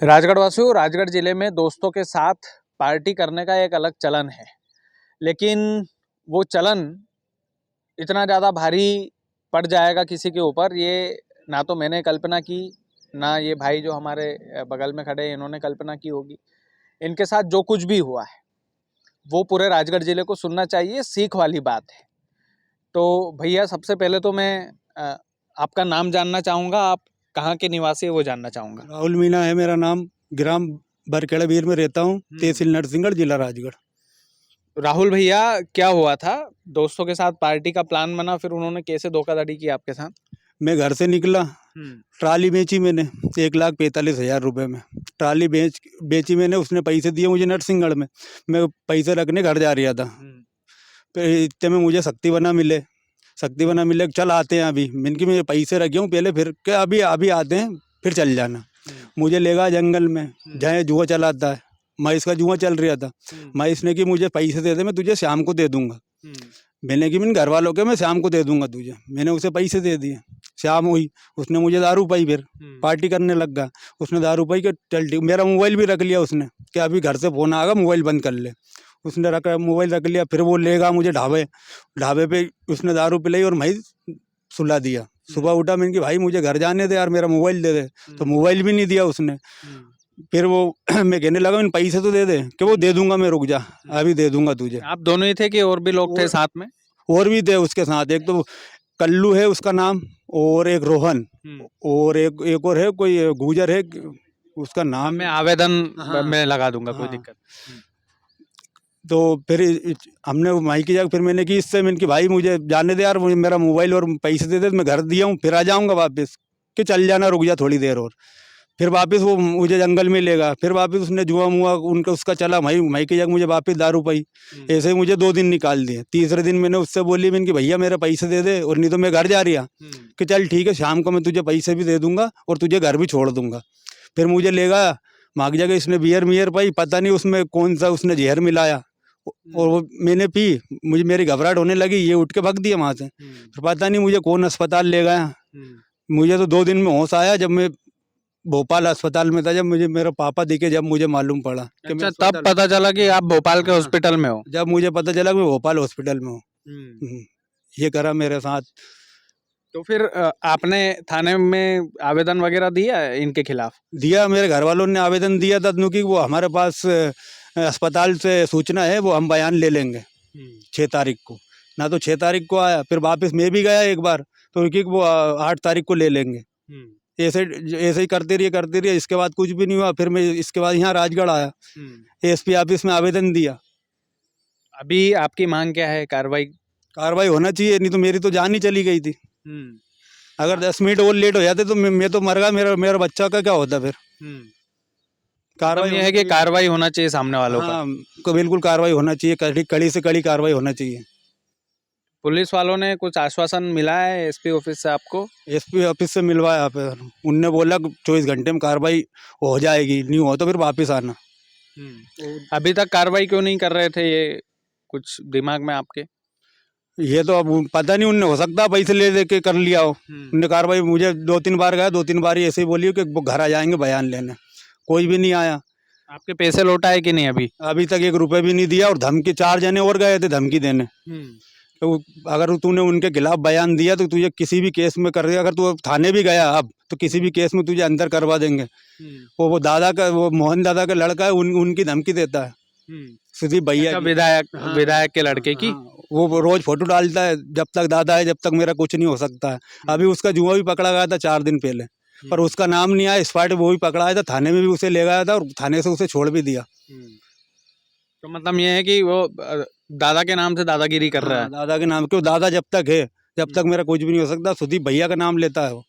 राजगढ़ वासियों, राजगढ़ ज़िले में दोस्तों के साथ पार्टी करने का एक अलग चलन है। लेकिन वो चलन इतना ज़्यादा भारी पड़ जाएगा किसी के ऊपर, ये ना तो मैंने कल्पना की, ना ये भाई जो हमारे बगल में खड़े हैं इन्होंने कल्पना की होगी। इनके साथ जो कुछ भी हुआ है वो पूरे राजगढ़ ज़िले को सुनना चाहिए, सीख वाली बात है। तो भैया, सबसे पहले तो मैं आपका नाम जानना चाहूँगा, आप कहाँ के निवासी है वो जानना चाहूँगा। राहुल मीणा है मेरा नाम, ग्राम बरखेड़ा वीर में रहता हूँ, तहसील नरसिंहगढ़, जिला राजगढ़। राहुल भैया, क्या हुआ था? दोस्तों के साथ पार्टी का प्लान बना, फिर उन्होंने कैसे धोखाधड़ी की आपके साथ? मैं घर से निकला, ट्राली बेची मैंने 1,45,000 रुपए में। ट्राली बेची मैंने, उसने पैसे दिए मुझे नरसिंहगढ़ में। मैं पैसे रखने घर जा रहा था। फिर इतने में मुझे शक्ति बना मिले, चल आते हैं अभी। मैंने कि मैं पैसे रखे हूँ पहले, फिर क्या अभी अभी आते हैं, फिर चल जाना। मुझे ले गया जंगल में, जहाँ जुआ चलाता है, महेश का जुआ चल रहा था। महेश ने कि मुझे पैसे दे दे, मैं तुझे शाम को दे दूंगा। मैंने कि मैंने घर वालों के, मैं शाम को दे दूंगा तुझे। मैंने उसे पैसे दे दिए, शाम हुई, उसने मुझे दारू पाई, फिर पार्टी करने लग गया। उसने दारू पाई कि चल ठीक, मेरा मोबाइल भी रख लिया उसने कि अभी घर से फोन आएगा, मोबाइल बंद कर ले। उसने मोबाइल रख लिया। फिर वो लेगा मुझे ढाबे पे उसने दारू पिलाई और मैं सुला दिया। सुबह उठा, मैंने कि भाई मुझे घर जाने दे यार, मेरा मोबाइल दे दे। तो मोबाइल भी नहीं दिया उसने। फिर वो मैं कहने लगा, मैंने पैसे तो दे दे, कि वो दे दूंगा मैं, रुक जा अभी दे दूंगा तुझे। आप दोनों ही थे कि और भी लोग थे साथ में? और भी थे उसके साथ, एक तो कल्लू है उसका नाम, और एक रोहन, और एक और है, कोई गुजर है उसका नाम। मैं आवेदन में लगा दूंगा, कोई दिक्कत। तो फिर हमने माई की जगह, फिर मैंने कि इससे, मैंने कि भाई मुझे जाने दे यार, मुझे मेरा मोबाइल और पैसे दे दे, मैं घर दिया हूँ, फिर आ जाऊँगा वापस, कि चल जाना, रुक जा थोड़ी देर और। फिर वापस वो मुझे जंगल में लेगा, फिर वापस उसने जुआ मुआ उसका चला, माई की जगह मुझे वापस दारू पाई। ऐसे ही मुझे 2 दिन निकाल दिए। तीसरे दिन मैंने उससे बोली, मैंने कि भैया मेरे पैसे दे दे, और नहीं तो मैं घर जा रहा। कि चल ठीक है, शाम को मैं तुझे पैसे भी दे दूंगा और तुझे घर भी छोड़ दूंगा। फिर मुझे लेगा, माँ की जगह इसने बियर पाई, पता नहीं उसमें कौन सा उसने जहर मिलाया, और वो मैंने पी। मेरी घबराहट होने लगी, ये उठ के भाग दिया वहां से। फिर पता नहीं मुझे कौन अस्पताल ले गया। मुझे तो 2 दिन में होश आया, जब मैं भोपाल अस्पताल में था, जब मुझे मेरा पापा दिखे, जब मुझे मालूम पड़ा कि अच्छा, तब पता चला कि आप भोपाल के हॉस्पिटल में हो? जब मुझे पता चला कि मैं भोपाल हॉस्पिटल में हूँ। ये करा मेरे साथ। तो फिर आपने थाने में आवेदन वगैरह दिया इनके खिलाफ? दिया, मेरे घर वालों ने आवेदन दिया था, क्योंकि वो हमारे पास अस्पताल से सूचना है, वो हम बयान ले लेंगे 6 तारीख को। ना तो 6 तारीख को आया, फिर वापस मैं भी गया एक बार, तो क्योंकि वो 8 तारीख को ले लेंगे। ऐसे ऐसे ही करते रहिए। इसके बाद कुछ भी नहीं हुआ। फिर मैं इसके बाद यहाँ राजगढ़ आया, एसपी ऑफिस में आवेदन दिया। अभी आपकी मांग क्या है? कार्रवाई होना चाहिए, नहीं तो मेरी तो जान ही चली गई थी। अगर 10 मिनट और लेट हो जाते तो मैं तो मर गया, मेरा बच्चा का क्या होता फिर। कार्रवाई है कि कार्रवाई होना चाहिए सामने वालों का। हाँ, बिल्कुल कार्रवाई होना चाहिए, कड़ी से कड़ी कार्रवाई होना चाहिए। पुलिस वालों ने कुछ आश्वासन मिला है एसपी ऑफिस से आपको? एसपी ऑफिस से मिलवाया, फिर उनने बोला 24 घंटे में कार्रवाई हो जाएगी, नहीं हो तो फिर वापस आना। अभी तक कार्रवाई क्यों नहीं कर रहे थे, ये कुछ दिमाग में आपके? ये तो अब पता नहीं, उनने हो सकता है पैसे ले के कर लिया हो। उनने कार्रवाई, मुझे 2-3 बार गया, 2-3 बार ऐसे ही बोली कि वो घर आ जाएंगे बयान लेने, कोई भी नहीं आया। आपके पैसे लौटा है कि नहीं? अभी तक 1 रुपये भी नहीं दिया, और धमकी 4 जने और गए थे धमकी देने। तो अगर तूने उनके खिलाफ बयान दिया तो तुझे किसी भी केस में कर दिया, अगर तू थाने भी गया अब तो किसी भी केस में तुझे अंदर करवा देंगे। वो दादा का, वो मोहन दादा का लड़का है, उनकी धमकी देता है, सुदीप भैया। अच्छा, विधायक के लड़के की? वो रोज फोटो डालता है, जब तक दादा है जब तक मेरा कुछ नहीं हो सकता है। अभी उसका जुआ भी पकड़ा गया था 4 दिन पहले, पर उसका नाम नहीं आया। स्पॉट वो भी पकड़ा था, थाने में भी उसे ले गया था, और थाने से उसे छोड़ भी दिया। तो मतलब ये है कि वो दादा के नाम से दादागिरी कर रहा है। दादा के नाम, क्यों? दादा जब तक है, जब तक मेरा कुछ भी नहीं हो सकता। सुदीप भैया का नाम लेता है वो।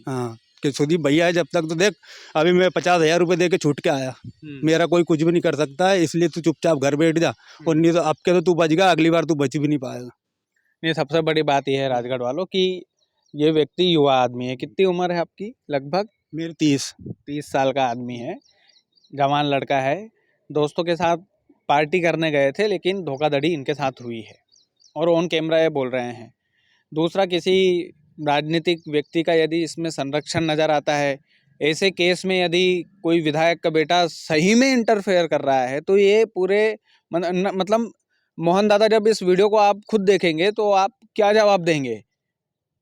हाँ, कि सुदीप भैया है जब तक। तो देख, अभी मैं 50,000 रुपये दे के छूट के आया, मेरा कोई कुछ भी नहीं कर सकता है, इसलिए तू चुपचाप घर बैठ जा। और नहीं तो अब के तो तू बच गया, अगली बार तू बच भी नहीं पाएगा। नहीं, सबसे बड़ी बात यह है राजगढ़ वालों की, ये व्यक्ति युवा आदमी है। कितनी उम्र है आपकी लगभग? मेरी 30 साल का आदमी है, जवान लड़का है। दोस्तों के साथ पार्टी करने गए थे, लेकिन धोखाधड़ी इनके साथ हुई है, और ऑन कैमरा ये बोल रहे हैं। दूसरा, किसी राजनीतिक व्यक्ति का यदि इसमें संरक्षण नज़र आता है ऐसे केस में यदि कोई विधायक का बेटा सही में इंटरफेयर कर रहा है तो ये पूरे मतलब मोहन दादा जब इस वीडियो को आप खुद देखेंगे तो आप क्या जवाब देंगे?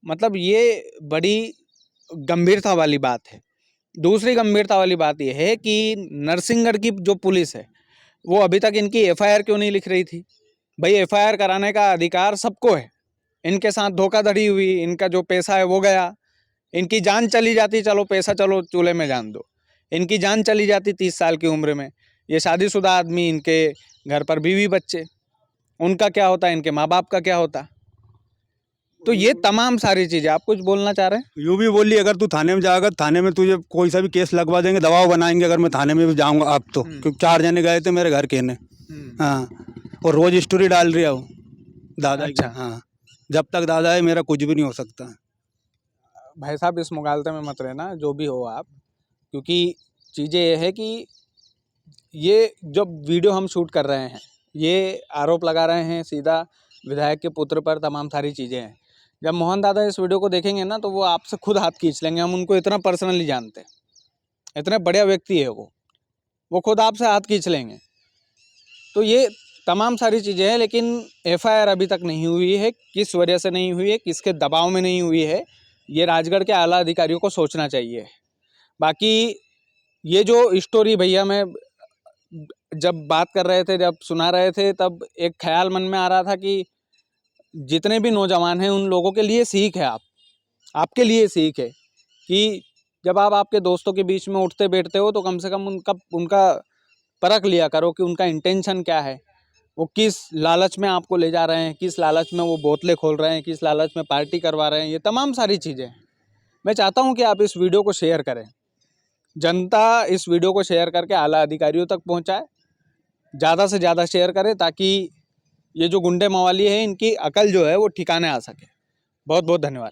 मतलब ये बड़ी गंभीरता वाली बात है। दूसरी गंभीरता वाली बात यह है कि नरसिंहगढ़ की जो पुलिस है वो अभी तक इनकी एफआईआर क्यों नहीं लिख रही थी? भाई एफआईआर कराने का अधिकार सबको है। इनके साथ धोखाधड़ी हुई, इनका जो पैसा है वो गया, इनकी जान चली जाती, चलो पैसा चलो चूल्हे में जान दो, इनकी जान चली जाती 30 साल की उम्र में। ये शादीशुदा आदमी, इनके घर पर बीवी बच्चे, उनका क्या होता, इनके माँ बाप का क्या होता? तो ये तमाम सारी चीजें। आप कुछ बोलना चाह रहे हैं? यूँ भी बोली, अगर तू थाने में जाएगा, थाने में तुझे कोई सा भी केस लगवा देंगे, दबाव बनाएंगे अगर मैं थाने में भी जाऊँगा अब तो, क्योंकि 4 जने गए थे मेरे घर के ने। हाँ, और रोज स्टोरी डाल रही हूँ दादा की। अच्छा। हाँ, जब तक दादा है मेरा कुछ भी नहीं हो सकता। भाई साहब इस मुगालते में मत रहना, जो भी हो आप, क्योंकि चीज़ें ये है कि ये जो वीडियो हम शूट कर रहे हैं, ये आरोप लगा रहे हैं सीधा विधायक के पुत्र पर, तमाम सारी चीज़ें हैं। जब मोहन दादा इस वीडियो को देखेंगे ना तो वो आपसे खुद हाथ खींच लेंगे। हम उनको इतना पर्सनली जानते हैं, इतने बढ़िया व्यक्ति है वो खुद आपसे हाथ खींच लेंगे। तो ये तमाम सारी चीज़ें हैं, लेकिन एफआईआर अभी तक नहीं हुई है। किस वजह से नहीं हुई है, किसके दबाव में नहीं हुई है, ये राजगढ़ के आला अधिकारियों को सोचना चाहिए। बाकी ये जो स्टोरी भैया मैं जब बात कर रहे थे, जब सुना रहे थे, तब एक ख्याल मन में आ रहा था कि जितने भी नौजवान हैं उन लोगों के लिए सीख है, आपके लिए सीख है कि जब आप आपके दोस्तों के बीच में उठते बैठते हो तो कम से कम उनका परख लिया करो कि उनका इंटेंशन क्या है, वो किस लालच में आपको ले जा रहे हैं, किस लालच में वो बोतलें खोल रहे हैं, किस लालच में पार्टी करवा रहे हैं। ये तमाम सारी चीज़ें मैं चाहता हूँ कि आप इस वीडियो को शेयर करें, जनता इस वीडियो को शेयर करके आला अधिकारियों तक पहुँचाए, ज़्यादा से ज़्यादा शेयर करें, ताकि ये जो गुंडे मवाली है इनकी अकल जो है वो ठिकाने आ सके। बहुत बहुत धन्यवाद।